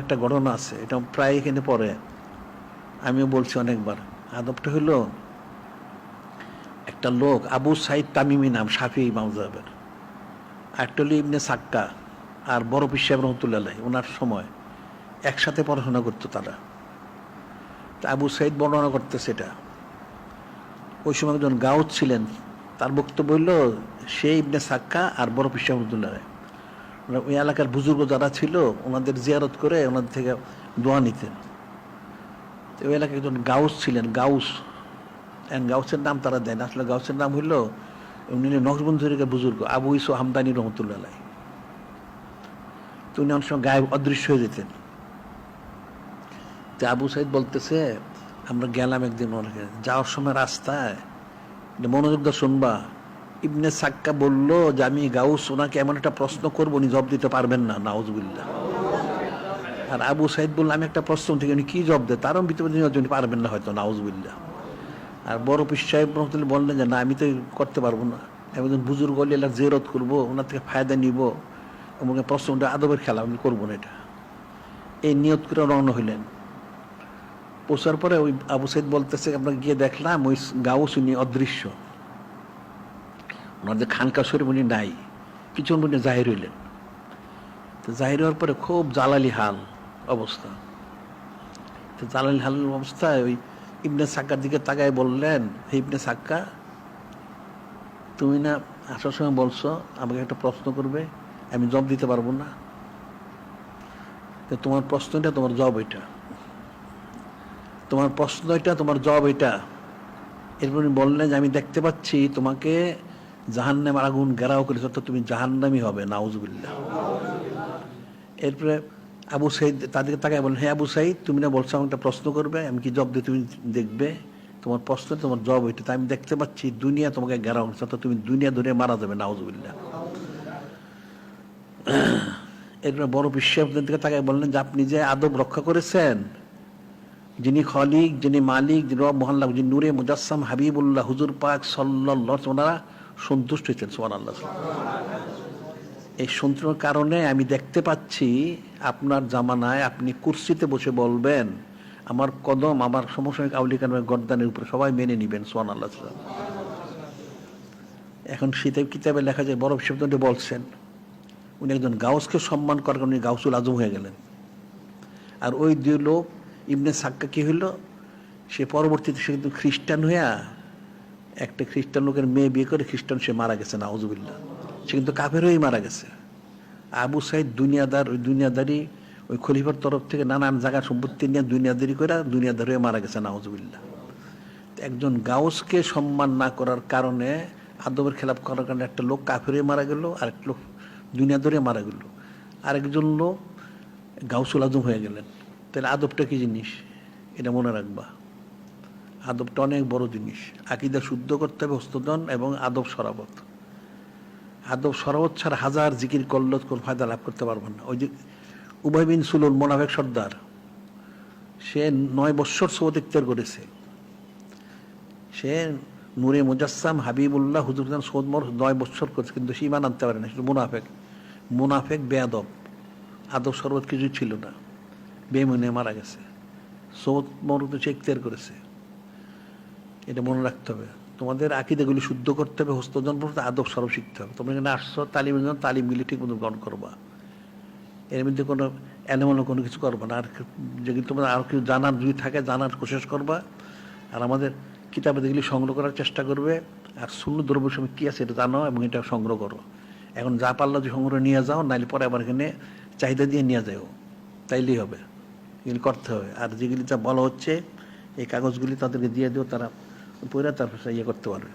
একটা ঘটনা আছে, এটা প্রায় এখানে পড়ে, আমিও বলছি অনেকবার। আদবটা হলো, একটা লোক আবু সাইদ তামিমি নাম, শাফি মাযহাবের, একটা হলো ইবনে সাক্কা আর বড় পীর সাহেব রহমতুল্লাহ, ওনার সময় একসাথে পড়াশোনা করতো তারা। তা আবু সাইদ বর্ণনা করতেছে এটা, ওই সময় একজন গাউদ ছিলেন, তার বক্তব্য হইল সে ইবনে সাক্কা আর বড় পীর সাহেব রহমতুল্লাহ, ওই এলাকার বুজুর্গ যারা ছিল ওনাদের জিয়ারত করে ওনাদের থেকে দোয়া নিতেন। তো ওই এলাকায় একজন গাউস ছিলেন, গাউস, গাউসের নাম তারা দেন, আসলে গাউসের নাম হইল উনি নকশবন্দির বুজুর্গ আবু ইসু হামদানি রহমতুল্লাহ। তো উনি অনেক সময় গায়েব অদৃশ্য হয়ে যেতেন। তো আবু সাইদ বলতেছে, আমরা গেলাম একদিন যাওয়ার সময় রাস্তায়, মনোযোগ দিয়ে শুনবা, ইবনে সাক্কা বলল যে আমি গাউস, ওনাকে এমন একটা প্রশ্ন করবো উনি জবাব দিতে পারবেন না, নাউজুবিল্লাহ। আর আবু সাইদ বলল আমি একটা প্রশ্ন থেকে উনি কি জবাব দেয়, তারও ভিতরে পারবেন না হয়তো, নাউজুবিল্লাহ। আর বড় পীর সাহেব রহমতুল্লাহ বললেন যে না, আমি তো করতে পারবো না, আমি একজন বুজুর্গ হলে এলাকার জিয়ারত করবো, ওনার থেকে ফায়দা নিব, আমাকে প্রশ্নটা আদবের খেলা, আমি করবো না এটা। এই নিয়ত করে রওনা হইলেন। পৌঁছার পরে ওই আবু সাইদ বলতেছে, আমরা গিয়ে দেখলাম ওই গাউস উনি অদৃশ্য, ওনাদের খানকা শরীফ উনি নাই, পিছন উনি জাহির হইলেন। তো জাহির হওয়ার পরে খুব জালালি হাল অবস্থা। তো জালালি হাল অবস্থায় ওই ইবনে সাক্কার দিকে তাকায় বললেন, হে ইবনে সাক্কা, তুমি না আসার সময় বলছো আমাকে একটা প্রশ্ন করবে, আমি জবাব দিতে পারবো না, তো তোমার প্রশ্নটা তোমার জবাব এটা, তোমার প্রশ্ন এটা, তোমার জবাব এটা। এরপর উনি বললেন যে আমি দেখতে পাচ্ছি তোমাকে জাহান্নামের আগুন ঘেরাও করেছে, অর্থাৎ তুমি জাহান্নামী হবে, নাউজুবিল্লাহ। এরপরে আবু সাইদ তাদেরকে তাকায় বললেন, হ্যাঁ আবু সাইদ, তুমি না বলছো আমাকে একটা প্রশ্ন করবে, আমি কি জবাব দিয়ে তুমি দেখবে, তোমার প্রশ্ন তোমার জবাব এটা, তাই আমি দেখতে পাচ্ছি দুনিয়া তোমাকে ঘেরাও করেছে, অর্থাৎ তুমি দুনিয়া ধরে মারা যাবে, নাউজুবিল্লাহ। এরপরে বড় বিশ্বের দিকে তাকায় বললেন যে আপনি যে আদব রক্ষা করেছেন, যিনি খলিক, যিনি মালিক, যিনি রব মহল্লা, যিনি নূরে মুজাসসাম হাবিবুল্লাহ হুজুর পাক সাল্লাল্লাহু, ওনারা সন্তুষ্ট হয়েছেন, সুবহানাল্লাহ। এই সন্তুষ্টির কারণে আমি দেখতে পাচ্ছি আপনার জামানায় আপনি কুরসিতে বসে বলবেন, আমার কদম আমার সমসাময়িক আউলিয়া কেরামের গর্দানের উপরে সবাই মেনে নিবেন, সুবহানাল্লাহ। এখন শীতের কিতাবে লেখা যায়, বড় বিশ্ববিদ্যালয় বলছেন উনি একজন গাউসকে সম্মান করার কারণে গাউসুল আজম হয়ে গেলেন। আর ওই দুই লোক, ইবনে সাক্কা কি হইল, সে পরবর্তীতে সে কিন্তু খ্রিস্টান হইয়া একটা খ্রিস্টান লোকের মেয়ে বিয়ে করে খ্রিস্টান সে মারা গেছে, নাউজুবিল্লাহ। সে কিন্তু কাফের হয়েই মারা গেছে। আবু সাইদ দুনিয়াদার, ওই দুনিয়াদারি, ওই খলিফার তরফ থেকে নানান জায়গা সম্পত্তি নিয়ে দুনিয়াদারি করে দুনিয়াদার হয়ে মারা গেছে, নাউজুবিল্লাহ। একজন গাউসকে সম্মান না করার কারণে, আদবের খেলাপ করার কারণে একটা লোক কাফের হয়ে মারা গেল, আরেক লোক দুনিয়াদারে মারা গেল, আরেকজন লোক গাউসুল আজম হয়ে গেলেন। তাহলে আদবটা কি জিনিস, এটা মনে রাখবা। আদবটা অনেক বড় জিনিস। আকীদা শুদ্ধ করতে হবে, হস্তদন এবং আদব সরাবত। আদব সরাবত ছাড়া হাজার জিকির করলে কোন ফায়দা লাভ করতে পারবেন না। ওই যে উবাই বিন সুলুল, মোনাফেক সর্দার, সে 9 বৎসর সওয়াত ইখতিয়ার করেছে, সে নূরে মুজাসসাম হাবিবুল্লাহ হুজুর সৌদ মর 9 বৎসর করেছে, কিন্তু সে ঈমান আনতে পারে না, সে মুনাফেক, মুনাফেক বেয়াদব, আদব সরবত কিছুই ছিল না, বেমনে মারা গেছে। সৌদ মর সে ইখতিয়ার করেছে, এটা মনে রাখতে হবে। তোমাদের আকীদাগুলি শুদ্ধ করতে হবে, হস্তজন পড়তে, আদব সরব শিখতে হবে। তোমরা এখানে আসছো তালিমের জন্য, তালিমগুলি ঠিক মতো গ্রহণ করবা, এর মধ্যে কোনো এলোমেলো কোনো কিছু করবা না। আর যেগুলি তোমরা আর কিছু জানার যদি থাকে জানার কোশিশ করবা, আর আমাদের কিতাবে যেগুলি সংগ্রহ করার চেষ্টা করবে, আর সুন্নাহ দ্রব্য সময় কী আছে এটা জানো এবং এটা সংগ্রহ করো। এখন যা পারলা যে সংগ্রহ নিয়ে যাও, নাইলে পরে আবার এখানে চাহিদা দিয়ে নিয়ে যাও, তাইলেই হবে, এগুলি করতে হবে। আর যেগুলি যা বলা হচ্ছে এই কাগজগুলি তাদেরকে দিয়ে দিও, তারা পড়ে তারপর ইয়ে করতে পারবে।